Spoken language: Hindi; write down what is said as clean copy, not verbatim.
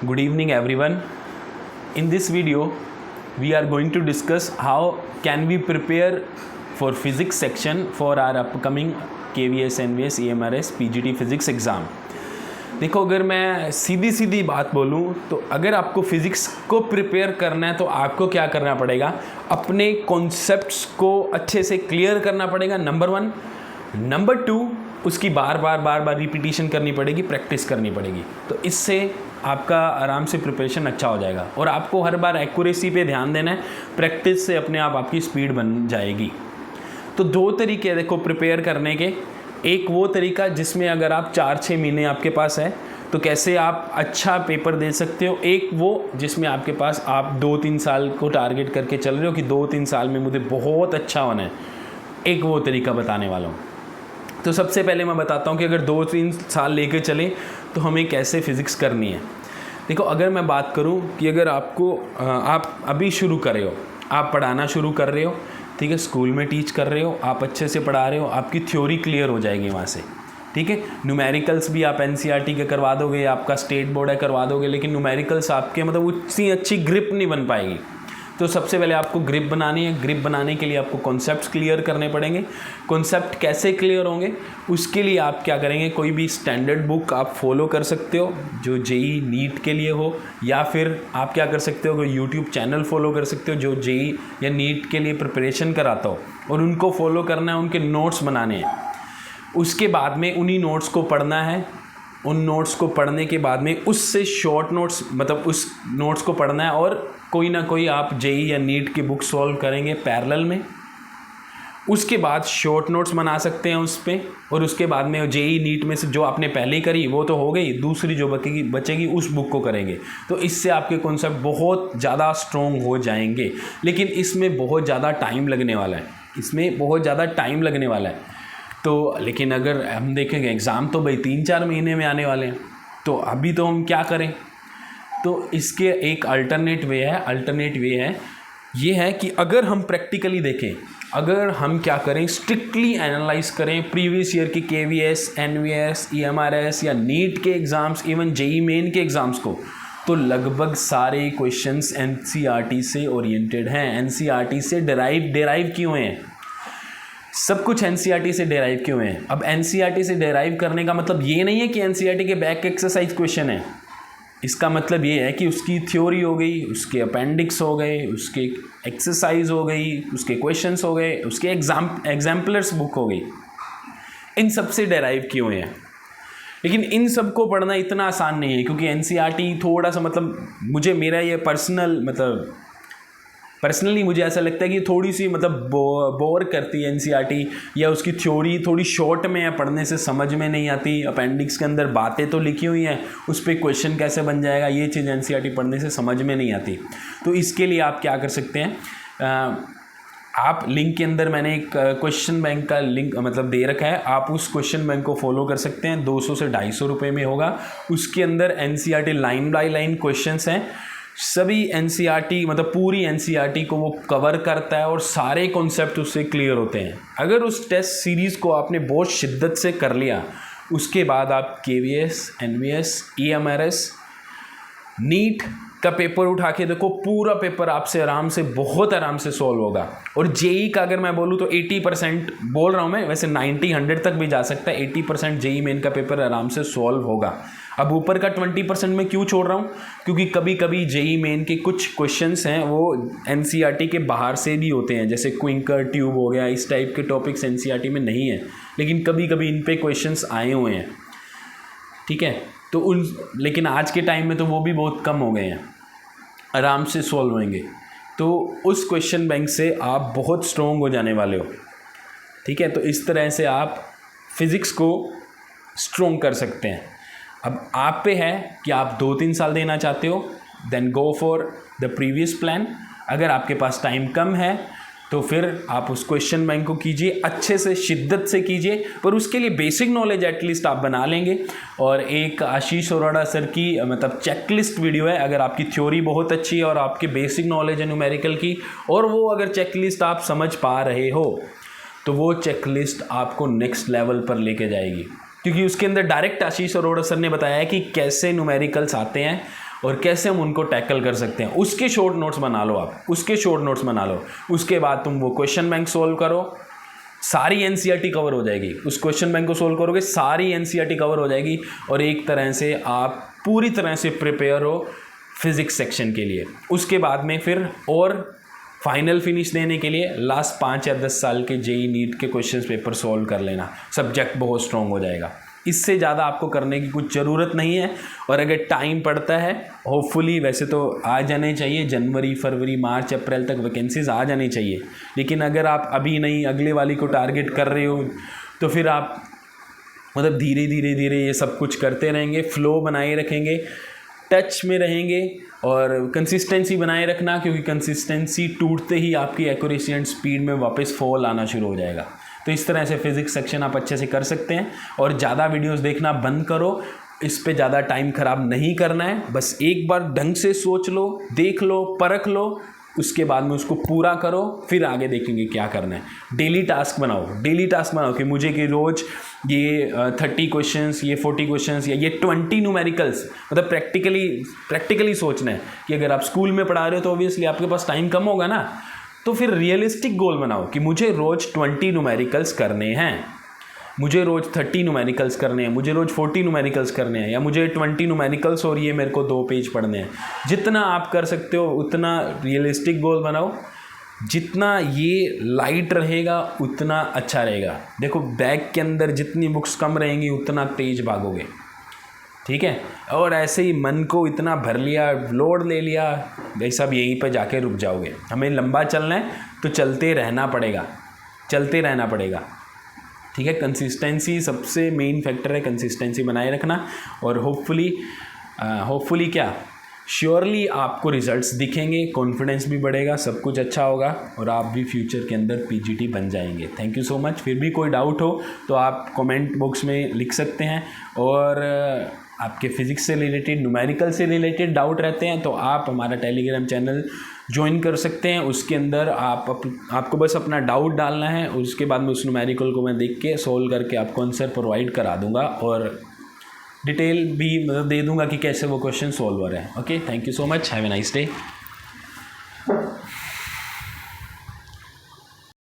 Good evening everyone. In this video we are going to discuss how can we prepare for physics section for our upcoming KVS, NVS, EMRS, PGT physics exam. देखो, अगर मैं सीधी बात बोलूँ तो अगर आपको फिज़िक्स को प्रिपेयर करना है तो आपको क्या करना पड़ेगा, अपने कॉन्सेप्ट्स को अच्छे से क्लियर करना पड़ेगा, नंबर 1। नंबर 2, उसकी बार बार रिपीटिशन करनी पड़ेगी, प्रैक्टिस करनी पड़ेगी। तो इससे आपका आराम से प्रिपरेशन अच्छा हो जाएगा और आपको हर बार एक्यूरेसी पे ध्यान देना है। प्रैक्टिस से अपने आप आपकी स्पीड बन जाएगी। तो 2 तरीके देखो प्रिपेयर करने के। एक वो तरीका जिसमें अगर आप 4-6 महीने आपके पास है तो कैसे आप अच्छा पेपर दे सकते हो। एक वो जिसमें आपके पास आप 2-3 साल को टारगेट करके चल रहे हो कि 2-3 साल में मुझे बहुत अच्छा होना है। एक वो तरीका बताने वाला हूँ। तो सबसे पहले मैं बताता हूँ कि अगर 2-3 साल लेके चले तो हमें कैसे फिज़िक्स करनी है। देखो, अगर मैं बात करूँ कि अगर आप अभी शुरू कर रहे हो, आप पढ़ाना शुरू कर रहे हो, ठीक है, स्कूल में टीच कर रहे हो, आप अच्छे से पढ़ा रहे हो, आपकी थ्योरी क्लियर हो जाएगी वहाँ से, ठीक है। न्यूमेरिकल्स भी आप NCERT के करवा दोगे, आपका स्टेट बोर्ड है करवा दोगे, लेकिन न्यूमेरिकल्स आपके मतलब उतनी अच्छी ग्रिप नहीं बन पाएगी। तो सबसे पहले आपको ग्रिप बनानी है। ग्रिप बनाने के लिए आपको कॉन्सेप्ट्स क्लियर करने पड़ेंगे। कॉन्सेप्ट कैसे क्लियर होंगे, उसके लिए आप क्या करेंगे, कोई भी स्टैंडर्ड बुक आप फॉलो कर सकते हो जो JEE नीट के लिए हो, या फिर आप क्या कर सकते हो, कोई यूट्यूब चैनल फॉलो कर सकते हो जो JEE या नीट के लिए प्रिपरेशन कराता हो, और उनको फॉलो करना है, उनके नोट्स बनाने हैं। उसके बाद में उन्हीं नोट्स को पढ़ना है। उन नोट्स को पढ़ने के बाद में उससे शॉर्ट नोट्स, मतलब उस नोट्स को पढ़ना है, और कोई ना कोई आप JEE या नीट की बुक सॉल्व करेंगे पैरेलल में। उसके बाद शॉर्ट नोट्स बना सकते हैं उस पर, और उसके बाद में JEE नीट में से जो आपने पहले करी वो तो हो गई, दूसरी जो बचेगी उस बुक को करेंगे। तो इससे आपके कॉन्सेप्ट बहुत ज़्यादा स्ट्रॉन्ग हो जाएंगे। लेकिन इसमें बहुत ज़्यादा टाइम लगने वाला है, तो लेकिन अगर हम देखेंगे एग्ज़ाम तो भाई 3-4 महीने में आने वाले हैं, तो अभी तो हम क्या करें। तो इसके एक अल्टरनेट वे है, ये है कि अगर हम प्रैक्टिकली देखें, अगर हम क्या करें, स्ट्रिक्टली एनालाइज करें प्रीवियस ईयर की KVS, NVS, EMRS या नीट के एग्ज़ाम्स, इवन JEE मेन के एग्ज़ाम्स को, तो लगभग सारे क्वेश्चंस NCERT से ओरिएंटेड हैं। NCERT से डेराइव किए हुए हैं। सब कुछ NCERT से डेराइव क्यों है। अब NCERT से डेराइव करने का मतलब ये नहीं है कि NCERT के बैक एक्सरसाइज क्वेश्चन है। इसका मतलब ये है कि उसकी थ्योरी हो गई, उसके अपेंडिक्स हो गए, उसके एक्सरसाइज हो गई, उसके क्वेश्चंस हो गए, उसके एग्जाम्पलर्स बुक हो गई, इन सब से डेराइव किए हुए हैं। लेकिन इन सब को पढ़ना इतना आसान नहीं है, क्योंकि NCERT थोड़ा सा मेरा ये पर्सनली मुझे ऐसा लगता है कि थोड़ी सी बोर करती है NCERT, या उसकी थ्योरी थोड़ी शॉर्ट में है, पढ़ने से समझ में नहीं आती। अपेंडिक्स के अंदर बातें तो लिखी हुई हैं, उस पर क्वेश्चन कैसे बन जाएगा, ये चीज़ NCERT पढ़ने से समझ में नहीं आती। तो इसके लिए आप क्या कर सकते हैं, आप लिंक के अंदर मैंने एक क्वेश्चन बैंक का लिंक दे रखा है, आप उस क्वेश्चन बैंक को फॉलो कर सकते हैं। 200 से 250 रुपये में होगा। उसके अंदर NCERT line by line questions हैं। सभी NCERT पूरी NCERT को वो कवर करता है और सारे कॉन्सेप्ट उससे क्लियर होते हैं। अगर उस टेस्ट सीरीज़ को आपने बहुत शिद्दत से कर लिया, उसके बाद आप KVS, NVS, EMRS, नीट का पेपर उठा के देखो, पूरा पेपर आपसे बहुत आराम से सॉल्व होगा। और JEE का अगर मैं बोलूँ तो 80% बोल रहा हूँ मैं, वैसे 90-100 तक भी जा सकता है। 80% JEE मेन का पेपर आराम से सॉल्व होगा। अब ऊपर का 20% में क्यों छोड़ रहा हूँ, क्योंकि कभी कभी JEE मेन के कुछ क्वेश्चंस हैं वो NCERT के बाहर से भी होते हैं, जैसे क्विंकर ट्यूब हो गया, इस टाइप के टॉपिक्स NCERT में नहीं है, लेकिन कभी कभी इन पे क्वेश्चंस आए हुए हैं, ठीक है। तो लेकिन आज के टाइम में तो वो भी बहुत कम हो गए हैं, आराम से सॉल्व होंगे। तो उस क्वेश्चन बैंक से आप बहुत स्ट्रॉन्ग हो जाने वाले हो, ठीक है। तो इस तरह से आप फिज़िक्स को स्ट्रॉन्ग कर सकते हैं। अब आप पे है कि आप 2-3 साल देना चाहते हो, then go for the previous plan. अगर आपके पास टाइम कम है तो फिर आप उस क्वेश्चन बैंक को कीजिए, अच्छे से शिद्दत से कीजिए, पर उसके लिए बेसिक नॉलेज एटलीस्ट आप बना लेंगे। और एक आशीष अरोड़ा सर की चेकलिस्ट वीडियो है, अगर आपकी थ्योरी बहुत अच्छी है और आपकी बेसिक नॉलेज है न्यूमेरिकल की, और वो अगर चेकलिस्ट आप समझ पा रहे हो, तो वो चेकलिस्ट आपको नेक्स्ट लेवल पर लेके जाएगी। क्योंकि उसके अंदर डायरेक्ट आशीष अरोड़ा सर ने बताया है कि कैसे न्यूमेरिकल्स आते हैं और कैसे हम उनको टैकल कर सकते हैं, उसके शॉर्ट नोट्स बना लो आप, उसके शॉर्ट नोट्स बना लो। उसके बाद तुम वो क्वेश्चन बैंक सोल्व करो, सारी एनसीईआरटी कवर हो जाएगी। उस क्वेश्चन बैंक को सोल्व करोगे, सारी एनसीईआरटी कवर हो जाएगी और एक तरह से आप पूरी तरह से प्रिपेयर हो फिज़िक्स सेक्शन के लिए। उसके बाद में फिर और फाइनल फिनिश देने के लिए लास्ट 5 या 10 साल के जेई नीट के क्वेश्चन पेपर सोल्व कर लेना, सब्जेक्ट बहुत स्ट्रॉन्ग हो जाएगा। इससे ज़्यादा आपको करने की कुछ ज़रूरत नहीं है। और अगर टाइम पड़ता है, होपफुली वैसे तो आ जाने चाहिए, जनवरी फरवरी मार्च अप्रैल तक वैकेंसीज आ जानी चाहिए, लेकिन अगर आप अभी नहीं अगले वाली को टारगेट कर रहे हो तो फिर आप मतलब धीरे धीरे ये सब कुछ करते रहेंगे, फ्लो बनाए रखेंगे, टच में रहेंगे और कंसिस्टेंसी बनाए रखना, क्योंकि कंसिस्टेंसी टूटते ही आपकी एक्यूरेसी एंड स्पीड में वापस फॉल आना शुरू हो जाएगा। तो इस तरह से फिज़िक्स सेक्शन आप अच्छे से कर सकते हैं। और ज़्यादा वीडियोस देखना बंद करो, इस पे ज़्यादा टाइम ख़राब नहीं करना है। बस एक बार ढंग से सोच लो, देख लो, परख लो, उसके बाद में उसको पूरा करो, फिर आगे देखेंगे क्या करना है। डेली टास्क बनाओ कि मुझे कि रोज़ ये 30 क्वेश्चंस, ये 40 क्वेश्चंस या ये 20 न्यूमेरिकल्स, मतलब प्रैक्टिकली सोचना है कि अगर आप स्कूल में पढ़ा रहे हो तो ऑब्वियसली आपके पास टाइम कम होगा ना, तो फिर रियलिस्टिक गोल बनाओ कि मुझे रोज़ 20 न्यूमेरिकल्स करने हैं, मुझे रोज़ 30 न्यूमेरिकल्स करने हैं, मुझे रोज़ 40 न्यूमेरिकल्स करने हैं, या मुझे 20 न्यूमेरिकल्स और ये मेरे को 2 पेज पढ़ने हैं। जितना आप कर सकते हो उतना रियलिस्टिक गोल बनाओ। जितना ये लाइट रहेगा उतना अच्छा रहेगा। देखो बैग के अंदर जितनी बुक्स कम रहेंगी उतना तेज भागोगे, ठीक है। और ऐसे ही मन को इतना भर लिया, लोड ले लिया, भाई सब यहीं पर जाके रुक जाओगे। हमें लंबा चलना है तो चलते रहना पड़ेगा, ठीक है। कंसिस्टेंसी सबसे मेन फैक्टर है, कंसिस्टेंसी बनाए रखना। और होपफुली क्या, श्योरली आपको रिजल्ट्स दिखेंगे, कॉन्फिडेंस भी बढ़ेगा, सब कुछ अच्छा होगा और आप भी फ्यूचर के अंदर पीजीटी बन जाएंगे। Thank you so much. फिर भी कोई डाउट हो तो आप कमेंट बॉक्स में लिख सकते हैं, और आपके फिज़िक्स से रिलेटेड, न्यूमेरिकल से रिलेटेड डाउट रहते हैं तो आप हमारा टेलीग्राम चैनल ज्वाइन कर सकते हैं। उसके अंदर आपको बस अपना डाउट डालना है, उसके बाद में उस न्यूमेरिकल को मैं देख के सोल्व करके आपको आंसर प्रोवाइड करा दूंगा और डिटेल भी मतलब दे दूंगा कि कैसे वो क्वेश्चन सॉल्व हो रहे हैं। Okay, thank you so much, have a nice day.